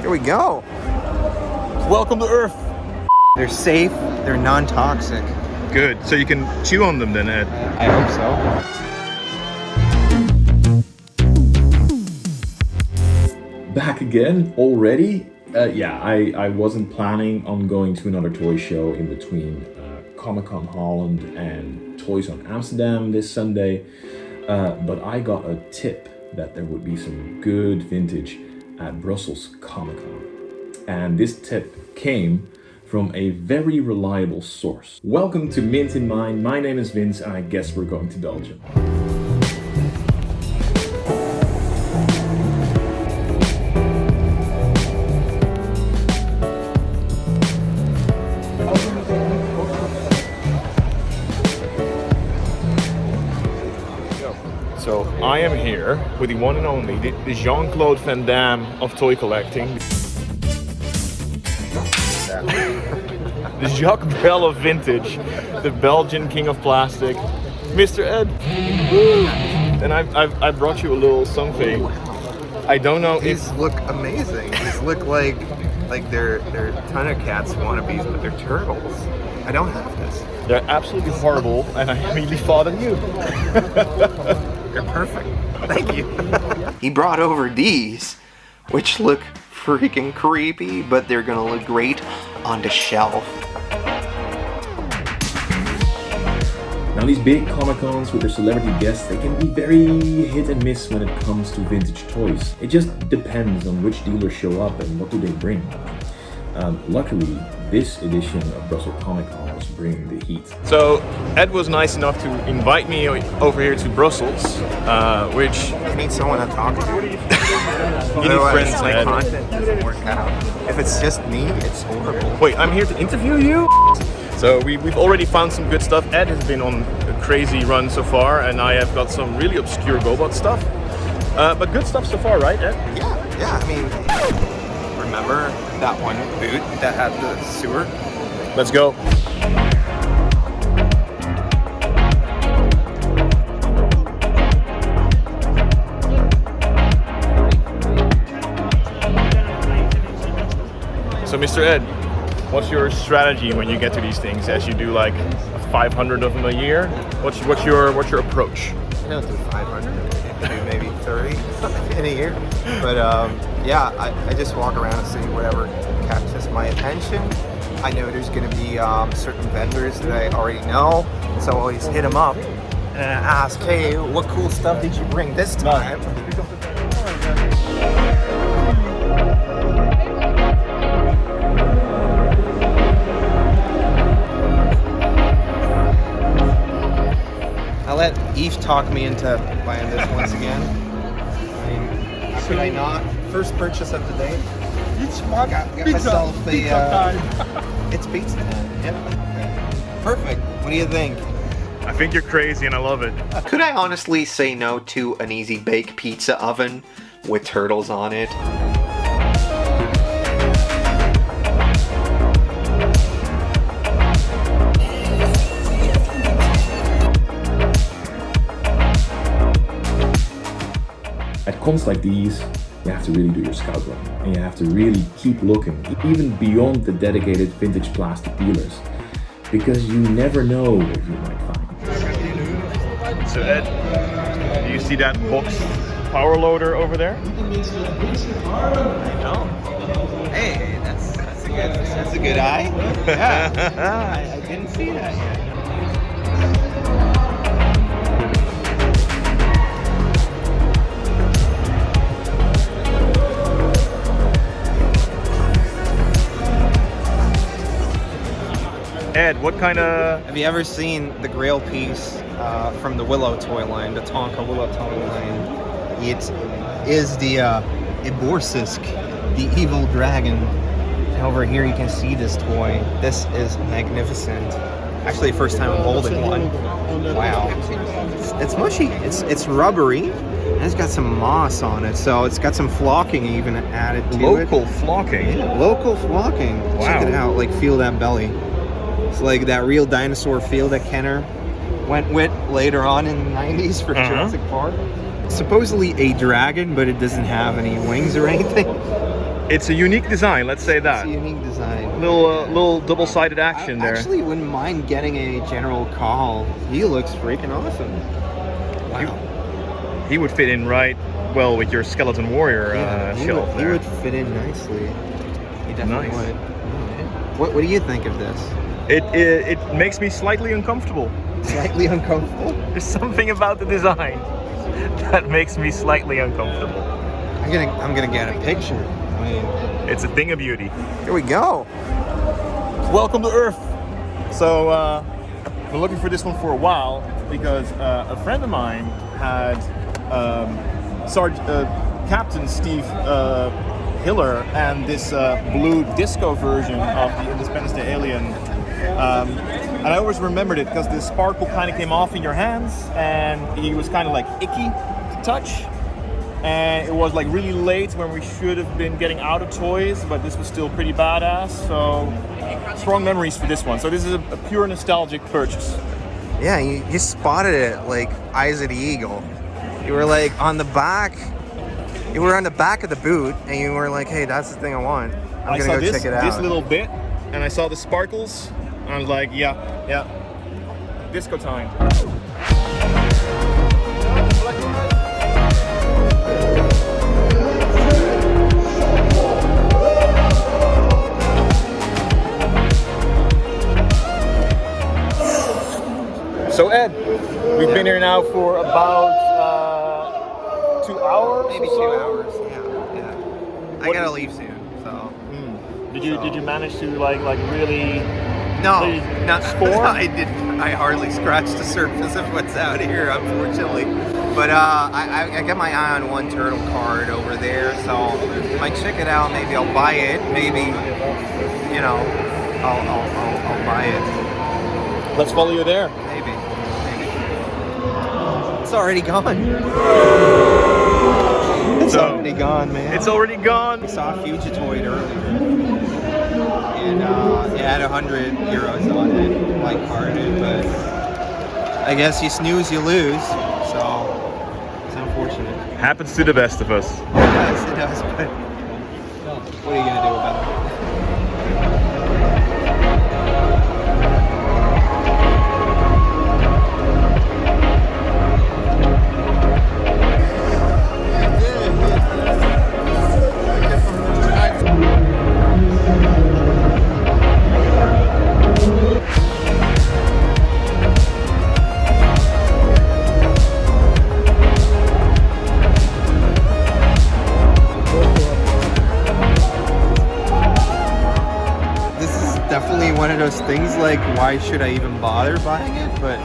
Here we go. Welcome to Earth. They're safe. They're non-toxic. Good. So you can chew on them then, Ed. I hope so. Back again already? Yeah, I wasn't planning on going to another toy show in between Comic Con Holland and ToyZone Amsterdam this Sunday. But I got a tip that there would be some good vintage at Brussels Comic Con. And this tip came from a very reliable source. Welcome to Mint in Mind. My name is Vince and I guess we're going to Belgium. So I am here with the one and only, the Jean-Claude Van Damme of toy collecting. The Jacques Brel of vintage, the Belgian king of plastic, Mr. Ed. And I brought you a little something. I don't know These look amazing. These look like they're Thundercats wannabes, but they're turtles. I don't have this. They're absolutely horrible, and I immediately thought of you. They're perfect. Thank you. He brought over these, which look freaking creepy, but they're gonna look great on the shelf. Now these big Comic Cons with their celebrity guests, they can be very hit and miss when it comes to vintage toys. It just depends on which dealers show up and what do they bring. Luckily, this edition of Brussels Comic Con was bringing the heat. So Ed was nice enough to invite me over here to Brussels, which... I need someone to talk to. You need friends, my Ed. content doesn't work out. If it's just me, it's horrible. Wait, I'm here to interview you? So we've already found some good stuff. Ed has been on a crazy run so far, and I have got some really obscure GoBot stuff. But good stuff so far, right, Ed? Yeah, I mean, remember that one boot that had the sewer? Let's go. So Mr. Ed, what's your strategy when you get to these things? As you do like 500 of them a year, what's your approach? I don't do 500. I do maybe 30 in a year. But yeah, I just walk around and see whatever catches my attention. I know there's going to be certain vendors that I already know, so I always hit them up and ask, hey, what cool stuff did you bring this time? I'll let Eve talk me into buying this once again. I mean, how could I not? First purchase of the day. Got myself the, it's pizza time. Yep. Perfect. What do you think? I think you're crazy and I love it. Could I honestly say no to an easy bake pizza oven with turtles on it? At cons like these, you have to really do your scout run, and you have to really keep looking, even beyond the dedicated vintage plastic dealers, because you never know what you might find. So Ed, do you see that box power loader over there? I know. Hey, that's a good eye. Yeah. I didn't see that yet. Ed, what kind of... Have you ever seen the Grail piece from the Willow toy line, the Tonka Willow toy line? It is the Eborsisks, the evil dragon. And over here you can see this toy. This is magnificent. Actually, first time I'm holding one. Wow. It's mushy. It's rubbery. And it's got some moss on it, so it's got some flocking even added to it. Local flocking? Yeah, local flocking. Wow. Check it out, like feel that belly. It's like that real dinosaur feel that Kenner went with later on in the 90s for Jurassic Park. Supposedly a dragon, but it doesn't have any wings or anything. It's a unique design, let's say that. It's a unique design. Little double-sided action I there. actually wouldn't mind getting a General Call. He looks freaking awesome. Wow. He would fit in right well with your Skeleton Warrior shelf He there. would fit in nicely. He definitely Nice. would. What do you think of this? It makes me slightly uncomfortable. Slightly uncomfortable? There's something about the design that makes me slightly uncomfortable. I'm gonna get a picture. I mean, It's a thing of beauty. here we go. Welcome to Earth. So been looking for this one for a while because a friend of mine had Captain Steve Hiller and this blue disco version of the Independence Day alien. And I always remembered it because the sparkle kind of came off in your hands and he was kind of like icky to touch. And it was like really late when we should have been getting out of toys, but this was still pretty badass. So strong memories for this one. So this is a pure nostalgic purchase. Yeah, you spotted it like Eyes of the Eagle. You were like on the back. You were on the back of the boot, and you were like, "Hey, that's the thing I want. I'm gonna go check it out." This little bit, and I saw the sparkles. And I was like, yeah, disco time. So Ed, we've been here now for about 2 hours. Maybe 2 hours. Yeah. I gotta leave soon. So. Did you manage to like really? No, not score? I didn't. I hardly scratched the surface of what's out here, unfortunately. But I got my eye on one turtle card over there, so I might check it out. Maybe I'll buy it. Maybe, I'll buy it. Let's follow you there. Maybe. It's already gone. It's already gone, man. It's already gone. I saw a Fugitoid earlier. And it had 100 euros on it, like carded, but I guess you snooze, you lose, so it's unfortunate. Happens to the best of us. It does, but what are you gonna do about it? One of those things like, why should I even bother buying it? But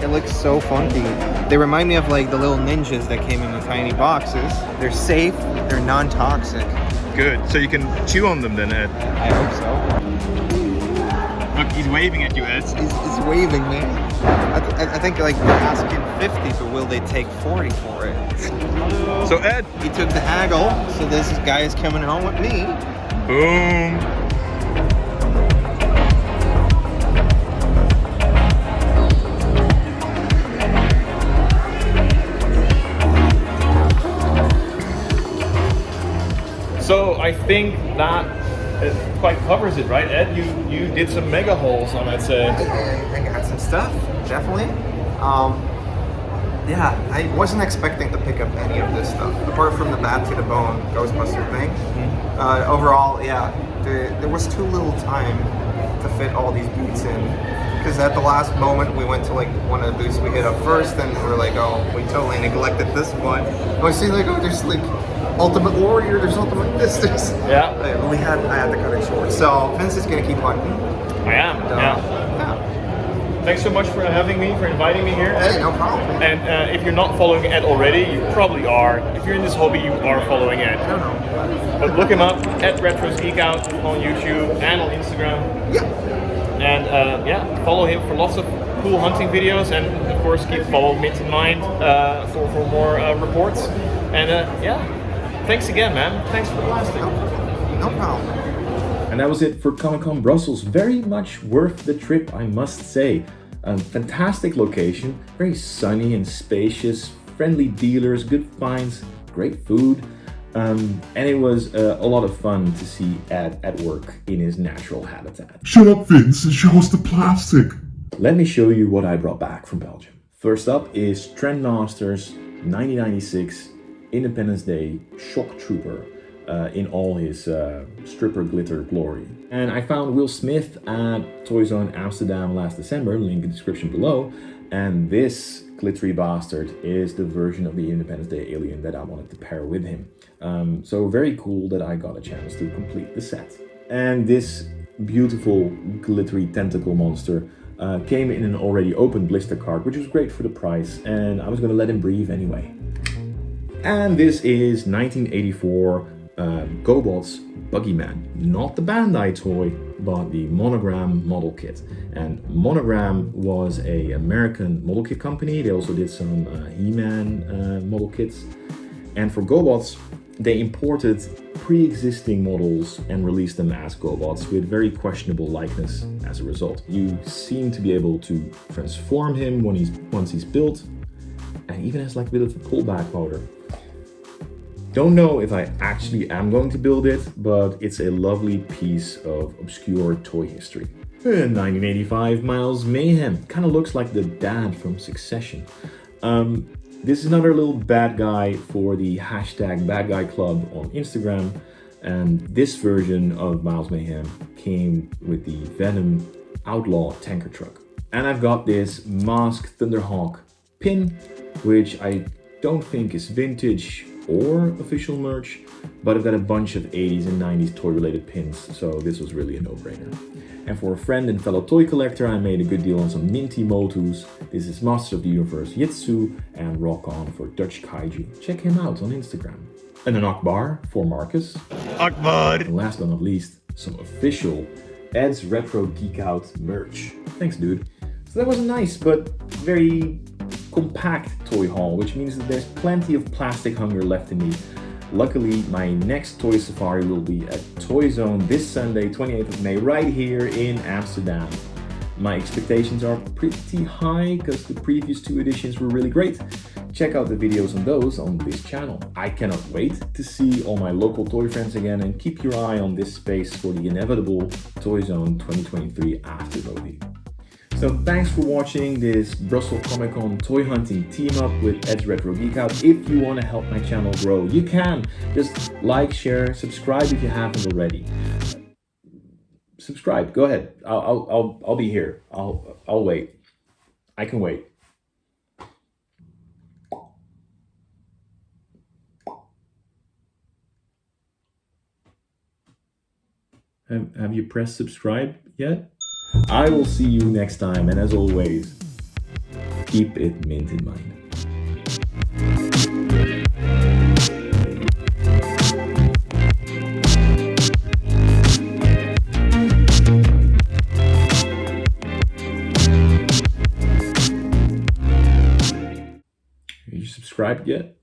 it looks so funky. They remind me of like the little ninjas that came in the tiny boxes. They're safe, they're non-toxic. Good. So you can chew on them then, Ed. I hope so. Look, he's waving at you, Ed. He's waving, man. I think like we're asking 50, but will they take 40 for it? So Ed, He took the haggle, so this guy is coming home with me. boom. So I think that it quite covers it, right, Ed? You did some mega hauls, I might say. I got some stuff, definitely. Yeah, I wasn't expecting to pick up any of this stuff, apart from the Bad to the Bone Ghostbuster thing. Overall, yeah, there was too little time to fit all these boots in. Because at the last moment, we went to like one of the booths we hit up first, and we were like, oh, we totally neglected this one. And we see like, oh, there's like Ultimate Warrior, there's Ultimate this. Yeah. I had to cut it short. So Vince is gonna keep hunting. I am, yeah. Thanks so much for having me, for inviting me here, Ed. Hey, no problem. And if you're not following Ed already, you probably are. If you're in this hobby, you are following Ed. I don't know. But look him up at Retros Geek Out on YouTube and on Instagram. Yeah. And follow him for lots of cool hunting videos, and of course keep following Mint in mind for more reports. And thanks again, man. Thanks for the blasting. No problem. And that was it for Comic Con Brussels. Very much worth the trip, I must say. A fantastic location, very sunny and spacious, friendly dealers, good finds, great food. And it was a lot of fun to see Ed at work in his natural habitat. Shut up, Vince, and show us the plastic. Let me show you what I brought back from Belgium. First up is Trendmaster's 1996 Independence Day Shock Trooper in all his stripper glitter glory. And I found Will Smith at ToyZone Amsterdam last December, link in the description below. And this glittery bastard is the version of the Independence Day alien that I wanted to pair with him. So very cool that I got a chance to complete the set. And this beautiful glittery tentacle monster came in an already open blister card, which was great for the price, and I was gonna let him breathe anyway. And this is 1984 GoBots Buggyman, not the Bandai toy, but the Monogram model kit. And Monogram was an American model kit company. They also did some He-Man model kits. And for GoBots, they imported pre-existing models and released them as GoBots with very questionable likeness as a result. You seem to be able to transform him once he's built, and even has like a bit of a pullback motor. Don't know if I actually am going to build it, but it's a lovely piece of obscure toy history. 1985 M.A.S.K Mayhem, kind of looks like the dad from Succession. This is another little bad guy for the hashtag Bad Guy Club on Instagram, and this version of M.A.S.K Mayhem came with the Venom Outlaw tanker truck. And I've got this M.A.S.K Thunderhawk pin, which I don't think is vintage or official merch, but I've got a bunch of 80s and 90s toy related pins, so this was really a no-brainer. And for a friend and fellow toy collector, I made a good deal on some minty MOTUs. This is Masters of the Universe Jitsu and Rock On for Dutch Kaiju. Check him out on Instagram. And an Akbar for Marcus. Akbar! And last but not least, some official Ed's Retro Geek Out merch. Thanks, dude. So that was a nice but very compact toy haul, which means that there's plenty of plastic hunger left in me. Luckily, my next toy safari will be at ToyZone this Sunday, 28th of May, right here in Amsterdam. My expectations are pretty high because the previous two editions were really great. Check out the videos on those on this channel. I cannot wait to see all my local toy friends again, and keep your eye on this space for the inevitable ToyZone 2023 after movie. So thanks for watching this Brussels Comic Con toy hunting team up with Ed's Retro Geek Out. If you want to help my channel grow, you can. Just like, share, subscribe if you haven't already. Subscribe. Go ahead. I'll be here. I'll wait. I can wait. Have you pressed subscribe yet? I will see you next time, and as always, keep it mint in mind. Are you subscribed yet?